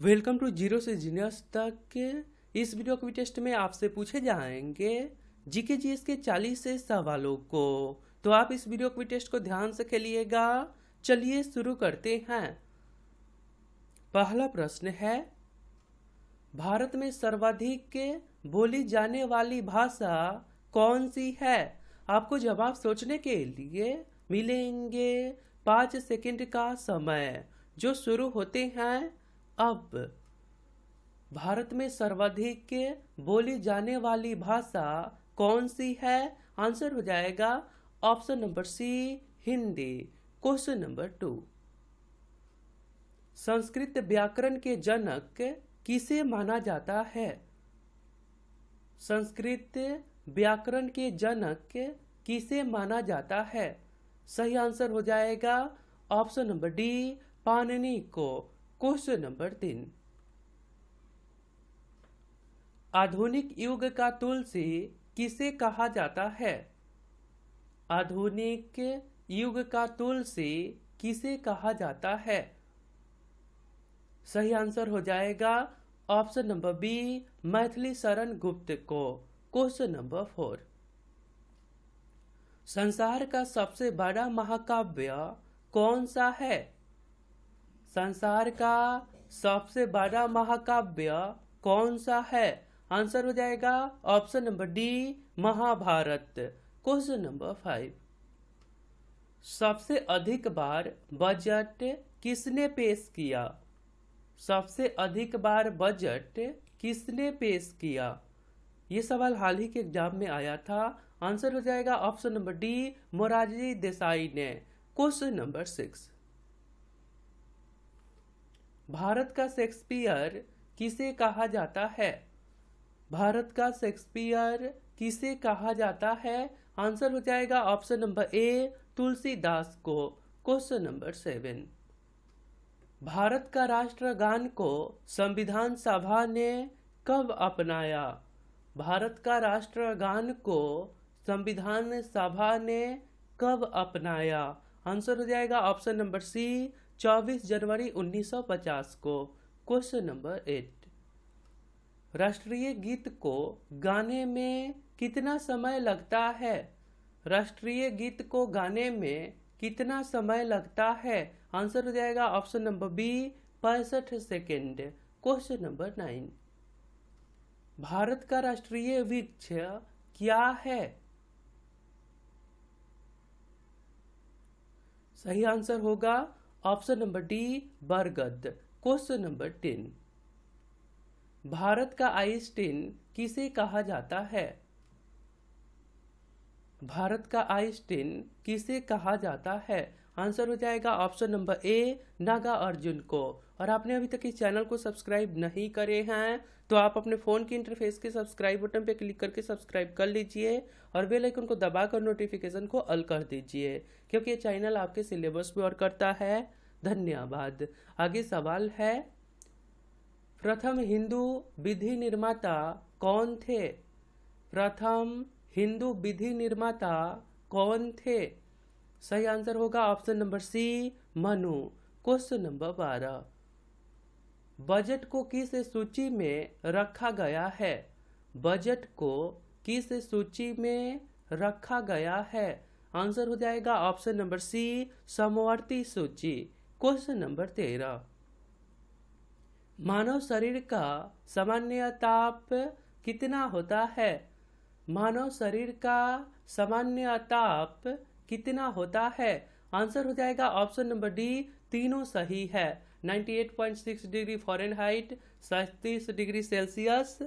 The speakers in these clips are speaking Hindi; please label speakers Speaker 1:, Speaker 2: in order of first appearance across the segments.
Speaker 1: वेलकम टू जीरो से जीनियस तक के इस वीडियो के टेस्ट में आपसे पूछे जाएंगे जीके जीएस के 40 से सवालों को। तो आप इस वीडियो के टेस्ट को ध्यान से खेलिएगा। चलिए शुरू करते हैं। पहला प्रश्न है, भारत में सर्वाधिक बोली जाने वाली भाषा कौन सी है? आपको जवाब सोचने के लिए मिलेंगे 5 सेकंड का समय जो शुरू होते हैं अब। भारत में सर्वाधिक बोली जाने वाली भाषा कौन सी है? आंसर हो जाएगा option number C, Hindi. Question number 2, Sanskrit व्याकरण के जनक किसे माना जाता है? संस्कृत व्याकरण के जनक किसे माना जाता है? सही आंसर हो जाएगा ऑप्शन नंबर डी, पाणिनि को। क्वेश्चन नंबर 3, आधुनिक युग का तुलसी किसे कहा जाता है? आधुनिक युग का तुलसी किसे कहा जाता है? सही आंसर हो जाएगा option number B, Maithili Sharan Gupt को। क्वेश्चन नंबर 4, संसार का सबसे बड़ा महाकाव्य कौन सा है? संसार का सबसे बड़ा महाकाव्य कौन सा है? आंसर हो जाएगा option number D, Mahabharata. Question number 5, सबसे अधिक बार बजट किसने पेश किया? सबसे अधिक बार बजट किसने पेश किया? ये सवाल हाल ही के एग्जाम में आया था। आंसर हो जाएगा option number D, Morarji Desai ने। क्वेश्चन नंबर 6, भारत का शेक्सपियर किसे कहा जाता है? भारत का शेक्सपियर किसे कहा जाता है? आंसर हो जाएगा ऑप्शन नंबर ए, तुलसीदास को। क्वेश्चन नंबर 7, भारत का राष्ट्रगान को संविधान सभा ने कब अपनाया? भारत का राष्ट्रगान को संविधान सभा ने कब अपनाया? आंसर हो जाएगा ऑप्शन नंबर सी, 24 जनवरी 1950 को। क्वेश्चन नंबर 8, राष्ट्रीय गीत को गाने में कितना समय लगता है? राष्ट्रीय गीत को गाने में कितना समय लगता है? आंसर हो जाएगा option number B, 65 second. Question number 9, Bharat का राष्ट्रीय वृक्ष क्या है? सही आंसर होगा ऑप्शन नंबर डी, बरगद। क्वेश्चन नंबर 10, भारत का आइंस्टीन किसे कहा जाता है? भारत का आइंस्टीन किसे कहा जाता है? आंसर हो जाएगा option number A, Naga Arjun को। और आपने अभी तक इस चैनल को सब्सक्राइब नहीं करे हैं तो आप अपने फ़ोन के इंटरफेस के सब्सक्राइब बटन पर क्लिक करके सब्सक्राइब कर लीजिए और बेल आइकन को दबाकर नोटिफिकेशन को ऑल कर दीजिए, क्योंकि ये चैनल आपके सिलेबस पे वर्क करता है। धन्यवाद। आगे सवाल है, प्रथम हिंदू विधि निर्माता कौन थे? प्रथम हिंदू विधि निर्माता कौन थे? सही आंसर होगा option number C, Manu. Question number 12, budget को किस सूची में रखा गया है? बजट को किस सूची में रखा गया है? आंसर हो जाएगा ऑप्शन नंबर सी, समवर्ती सूची। क्वेश्चन नंबर 13, मानव शरीर का सामान्य ताप कितना होता है? मानव शरीर का सामान्य ताप कितना होता है? आंसर हो जाएगा ऑप्शन नंबर डी, तीनों सही है। 98.6 डिग्री फ़ारेनहाइट, 37 डिग्री सेल्सियस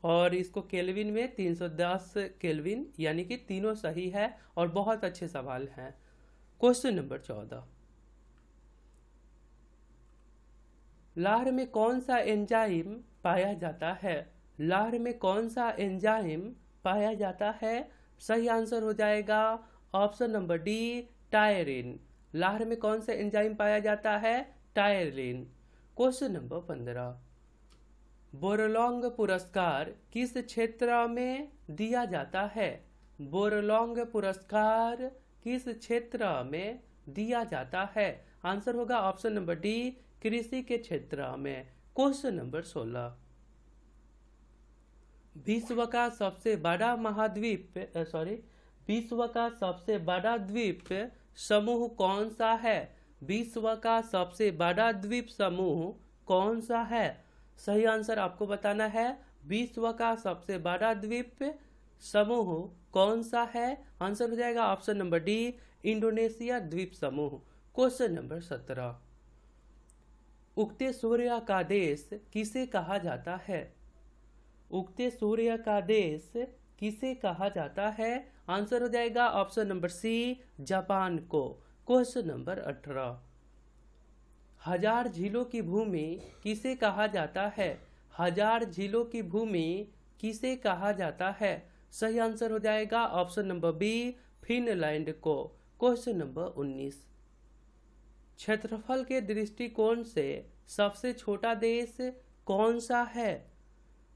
Speaker 1: और इसको केल्विन में 310 केल्विन, यानी कि तीनों सही है और बहुत अच्छे सवाल हैं। क्वेश्चन नंबर 14, लार में कौन सा एंजाइम पाया जाता है? लार में कौन सा एंजाइम पाया जाता है? सही आंसर हो जाएगा ऑप्शन नंबर डी, टायरिन। लार में कौन सा एंजाइम पाया जाता है? टायरिन। क्वेश्चन नंबर 15, बोरलॉन्ग पुरस्कार किस क्षेत्र में दिया जाता है? बोरलॉन्ग पुरस्कार किस क्षेत्र में दिया जाता है? आंसर होगा ऑप्शन नंबर डी, कृषि के क्षेत्र में। क्वेश्चन नंबर 16, विश्व का सबसे बड़ा विश्व का सबसे बड़ा द्वीप समूह कौन सा है? विश्व का सबसे बड़ा द्वीप समूह कौन सा है? सही आंसर आपको बताना है। विश्व का सबसे बड़ा द्वीप समूह कौन सा है? आंसर हो जाएगा ऑप्शन नंबर डी, इंडोनेशिया द्वीप समूह। क्वेश्चन नंबर 17, उगते सूर्य का देश किसे कहा जाता है? उगते सूर्य का देश किसे कहा जाता है? आंसर हो जाएगा ऑप्शन नंबर सी, जापान को। क्वेश्चन नंबर 18, हजार झीलों की भूमि किसे कहा जाता है? हजार झीलों की भूमि किसे कहा जाता है? सही आंसर हो जाएगा ऑप्शन नंबर बी, फिनलैंड को। क्वेश्चन नंबर 19, क्षेत्रफल के दृष्टिकोण से सबसे छोटा देश कौन सा है?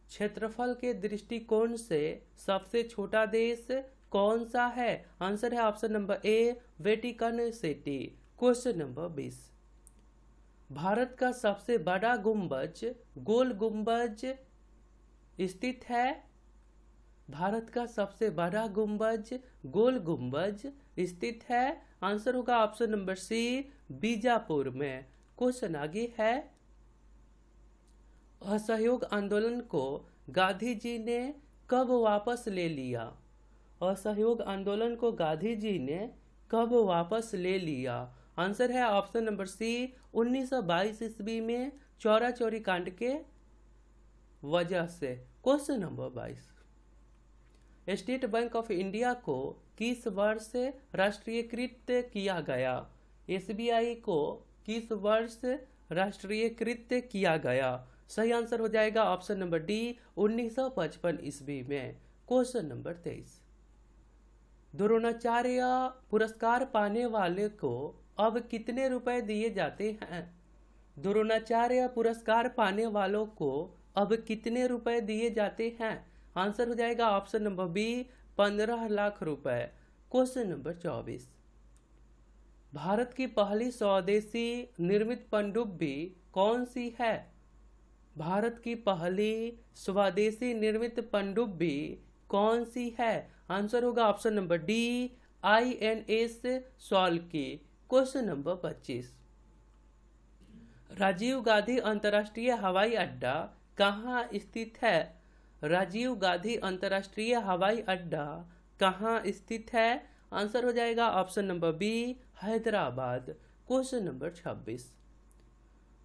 Speaker 1: क्षेत्रफल के दृष्टिकोण से सबसे छोटा देश कौन सा है? आंसर है option number A, Vatican city. Question number 20, Bharat का सबसे बड़ा गुंबज गोल गुंबज स्थित है? भारत का सबसे बड़ा गुंबज गोल गुंबज स्थित है? आंसर होगा ऑप्शन नंबर सी, बीजापुर में। क्वेश्चन आगे है, असहयोग आंदोलन को गांधी जी ने कब वापस ले लिया? असहयोग आंदोलन को गांधी जी ने कब वापस ले लिया? आंसर है ऑप्शन नंबर सी, 1922 ईस्वी में चौरा चौरी कांड के वजह से। Question number 22, state bank of India को किस वर्ष राष्ट्रीयकृत किया गया? एसबीआई को किस वर्ष राष्ट्रीयकृत किया गया? सही आंसर हो जाएगा ऑप्शन नंबर डी, 1955 ईस्वी में। क्वेश्चन नंबर 23, द्रोणाचार्य पुरस्कार पाने वाले को अब कितने रुपए दिए जाते हैं? द्रोणाचार्य पुरस्कार पाने वालों को अब कितने रुपए दिए जाते हैं? आंसर हो जाएगा ऑप्शन नंबर बी, 15 लाख रुपए। क्वेश्चन नंबर 24, भारत की पहली स्वदेशी निर्मित पनडुब्बी कौन सी है? भारत की पहली स्वदेशी निर्मित पनडुब्बी कौन सी है? आंसर होगा ऑप्शन नंबर डी, INS सॉल्की। क्वेश्चन नंबर 25, राजीव गांधी अंतर्राष्ट्रीय हवाई अड्डा कहाँ स्थित है? राजीव गांधी अंतर्राष्ट्रीय हवाई अड्डा कहाँ स्थित है? आंसर हो जाएगा option number B, Hyderabad. Question number 26,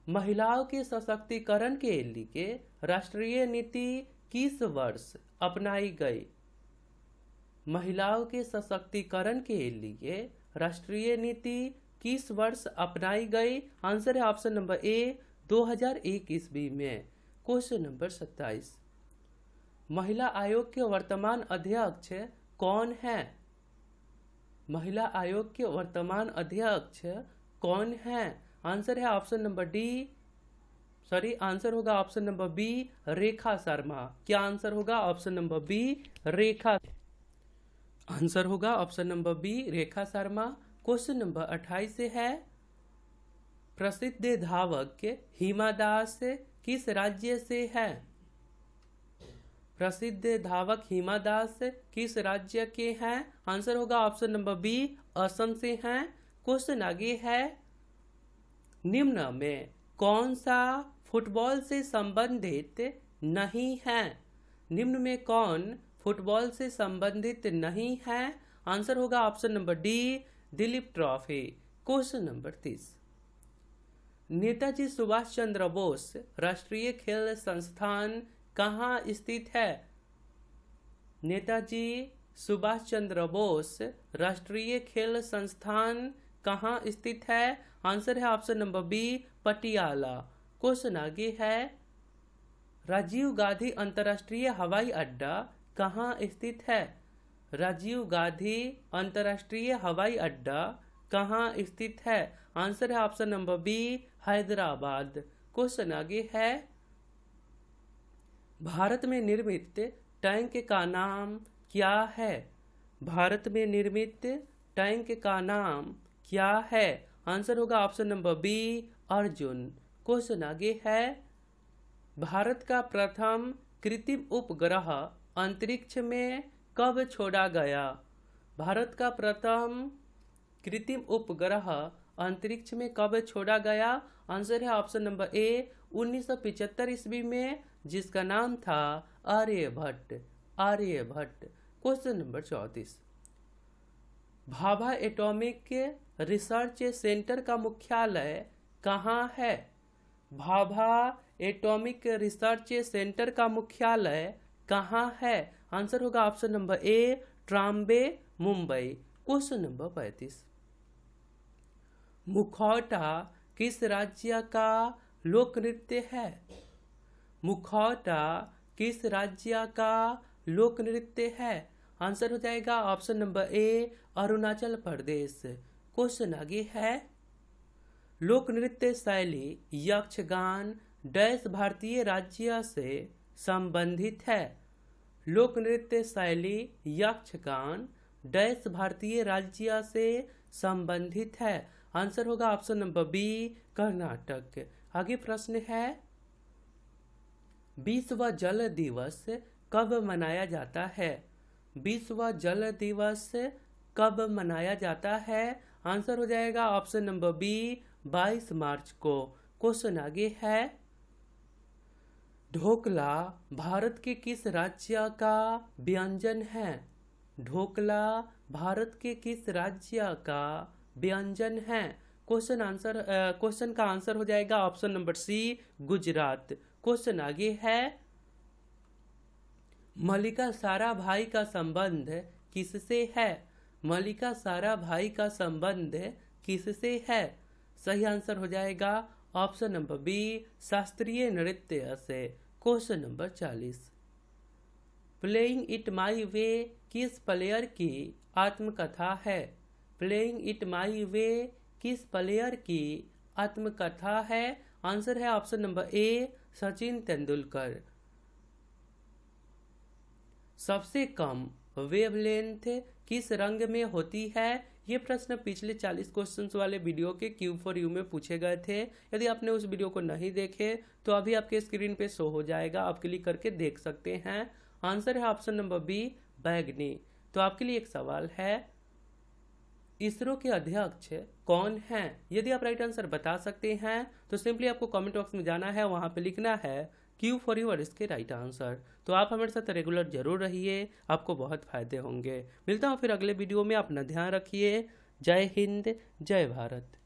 Speaker 1: महिलाओं के सशक्तिकरण के लिए राष्ट्रीय नीति किस वर्ष अपनाई गई? महिलाओं के सशक्तिकरण के लिए राष्ट्रीय नीति किस वर्ष अपनाई गई? आंसर है ऑप्शन नंबर ए, 2001 ईस्वी में। क्वेश्चन नंबर 27, महिला आयोग के वर्तमान अध्यक्ष कौन है? महिला आयोग के वर्तमान अध्यक्ष कौन है? आंसर है ऑप्शन नंबर आंसर होगा option number B, Rekha Sharma. क्या आंसर होगा? ऑप्शन नंबर बी, रेखा। आंसर होगा option number B, Rekha Sharma. Question number 28 से है, प्रसिद्ध धावक हिमा दास किस राज्य से है? प्रसिद्ध धावक हिमा दास किस राज्य के हैं? आंसर होगा ऑप्शन नंबर बी, असम से हैं। क्वेश्चन आगे है, निम्न में कौन सा फुटबॉल से संबंधित नहीं है? निम्न में कौन फुटबॉल से संबंधित नहीं है? आंसर होगा option number D, Dilip trophy. Question number 30, Netaji Subhash Chandra Bose राष्ट्रीय खेल संस्थान कहाँ स्थित है? नेताजी सुभाष चंद्र बोस राष्ट्रीय खेल संस्थान कहाँ स्थित है? आंसर है option number B, Patiala. Question आगे है, राजीव गांधी अंतर्राष्ट्रीय हवाई अड्डा कहाँ स्थित है? राजीव गांधी अंतर्राष्ट्रीय हवाई अड्डा कहाँ स्थित है? आंसर है option number B, Hyderabad. Question आगे है, भारत में निर्मित टैंक का नाम क्या है? भारत में निर्मित टैंक का नाम क्या है? आंसर होगा option number B, Arjun. Question आगे है, भारत का प्रथम कृत्रिम उपग्रह अंतरिक्ष में कब छोड़ा गया? भारत का प्रथम कृत्रिम उपग्रह अंतरिक्ष में कब छोड़ा गया? आंसर है ऑप्शन नंबर ए 1975 ईस्वी में, जिसका नाम था Aryabhata. Aryabhata. Question number 34, Bhabha atomic research centre का मुख्यालय कहाँ है? भाभा एटॉमिक रिसर्च सेंटर का मुख्यालय कहाँ है? आंसर होगा option number A Trombay, Mumbai. Question number 35, मुखौटा किस राज्य का लोक नृत्य है? मुखौटा किस राज्य का लोक नृत्य है? आंसर हो जाएगा option number A Arunachal Pradesh. Question आगे है, लोक नृत्य शैली यक्षगान डैश भारतीय राज्य से संबंधित है? लोक नृत्य शैली यक्षगान डैश भारतीय राज्य से संबंधित है? आंसर होगा ऑप्शन नंबर बी कर्नाटक। आगे प्रश्न है, विश्व जल दिवस कब मनाया जाता है? विश्व जल दिवस कब मनाया जाता है? आंसर हो जाएगा ऑप्शन नंबर बी 22 मार्च को। क्वेश्चन आगे है, ढोकला भारत के किस राज्य का व्यंजन है? ढोकला भारत के किस राज्य का व्यंजन है? क्वेश्चन का आंसर हो जाएगा option number C Gujarat. Question आगे है, मल्लिका साराभाई का संबंध किससे है? मल्लिका साराभाई का संबंध किससे है? सही आंसर हो जाएगा ऑप्शन नंबर बी शास्त्रीय नृत्य से। Question number 40, playing it my way किस प्लेयर की आत्मकथा है? प्लेइंग इट माई वे किस प्लेयर की आत्मकथा है? आंसर है option number A Sachin Tendulkar. सबसे कम वेवलेंथ किस रंग में होती है? ये प्रश्न पिछले 40 क्वेश्चंस वाले वीडियो के Q4U में पूछे गए थे। यदि आपने उस वीडियो को नहीं देखे तो अभी आपके स्क्रीन पे शो हो जाएगा, आप क्लिक करके देख सकते हैं। आंसर है ऑप्शन नंबर बी बैगनी। तो आपके लिए एक सवाल है, इसरो के अध्यक्ष कौन हैं? यदि आप राइट आंसर बता सकते हैं तो सिंपली आपको कमेंट बॉक्स में जाना है, वहां पे लिखना है Q4U और इसके राइट आंसर। तो आप हमारे साथ रेगुलर जरूर रहिए, आपको बहुत फायदे होंगे। मिलता हूँ फिर अगले वीडियो में, अपना ध्यान रखिए। जय हिंद, जय भारत।